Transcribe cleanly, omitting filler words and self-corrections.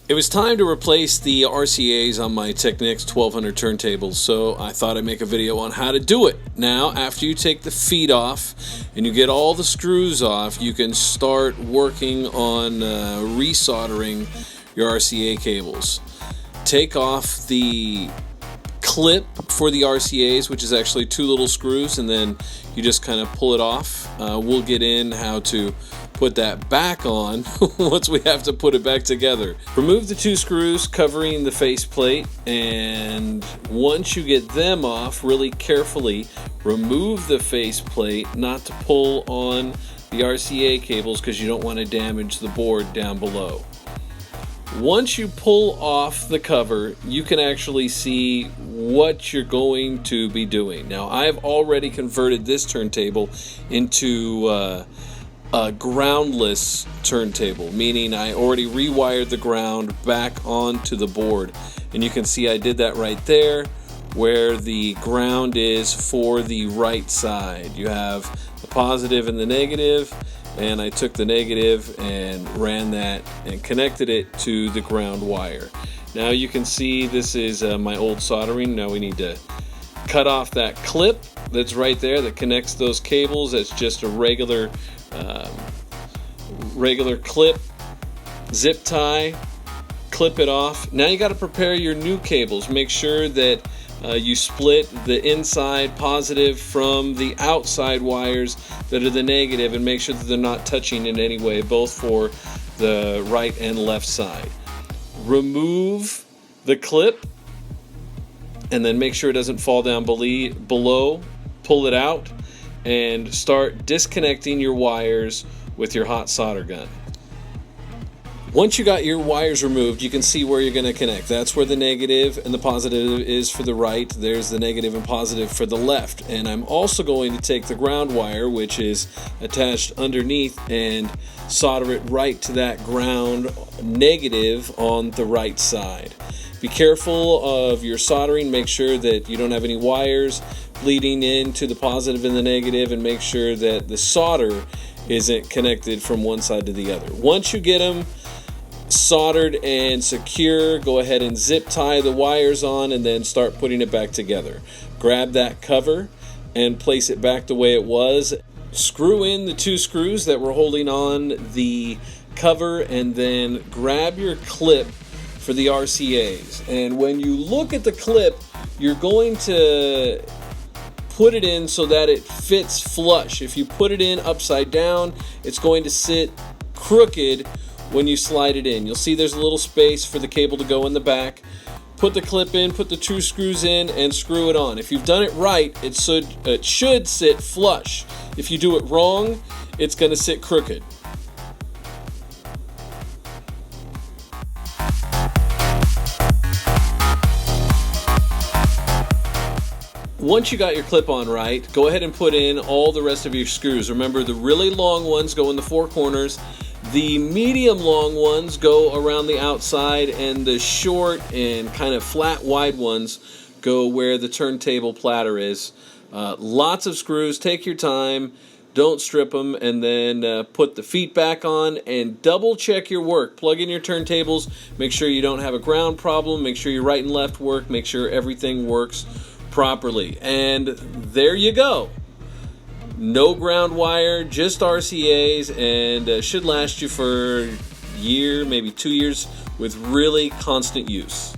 It was time to replace the RCAs on my Technics 1200 turntables, so I thought I'd make a video on how to do it. Now, after you take the feet off and you get all the screws off, you can start working on resoldering your RCA cables. Take off the clip for the RCAs, which is actually two little screws, and then you just kind of pull it off. We'll get in how to put that back on once we have to put it back together. Remove the two screws covering the faceplate, and once you get them off, really carefully remove the faceplate, not to pull on the RCA cables because you don't want to damage the board down below. Once you pull off the cover, you can actually see what you're going to be doing. Now, I've already converted this turntable into a groundless turntable, meaning I already rewired the ground back onto the board. And you can see I did that right there where the ground is for the right side. You have the positive and the negative, and I took the negative and ran that and connected it to the ground wire. Now you can see this is my old soldering. Now we need to cut off that clip that's right there that connects those cables. That's just a regular clip, zip tie, clip it off. Now you got to prepare your new cables. Make sure that you split the inside positive from the outside wires that are the negative, and make sure that they're not touching in any way, both for the right and left side. Remove the clip and then make sure it doesn't fall down below. Pull it out and start disconnecting your wires with your hot solder gun. Once you got your wires removed, you can see where you're going to connect. That's where the negative and the positive is for the right. There's the negative and positive for the left. And I'm also going to take the ground wire, which is attached underneath, and solder it right to that ground negative on the right side. Be careful of your soldering. Make sure that you don't have any wires bleeding into the positive and the negative, and make sure that the solder isn't connected from one side to the other. Once you get them soldered and secure, go ahead and zip tie the wires on and then start putting it back together. Grab that cover and place it back the way it was. Screw in the two screws that were holding on the cover, and then grab your clip for the RCAs. And when you look at the clip, you're going to put it in so that it fits flush. If you put it in upside down, it's going to sit crooked when you slide it in. You'll see there's a little space for the cable to go in the back. Put the clip in, put the two screws in, and screw it on. If you've done it right, it should sit flush. If you do it wrong, it's going to sit crooked. Once you got your clip on right, go ahead and put in all the rest of your screws. Remember, the really long ones go in the four corners, the medium long ones go around the outside, and the short and kind of flat wide ones go where the turntable platter is. Lots of screws. Take your time. Don't strip them, and then put the feet back on and double check your work. Plug in your turntables. Make sure you don't have a ground problem. Make sure your right and left work. Make sure everything works properly. And there you go. No ground wire, just RCAs, and should last you for a year, maybe 2 years, with really constant use.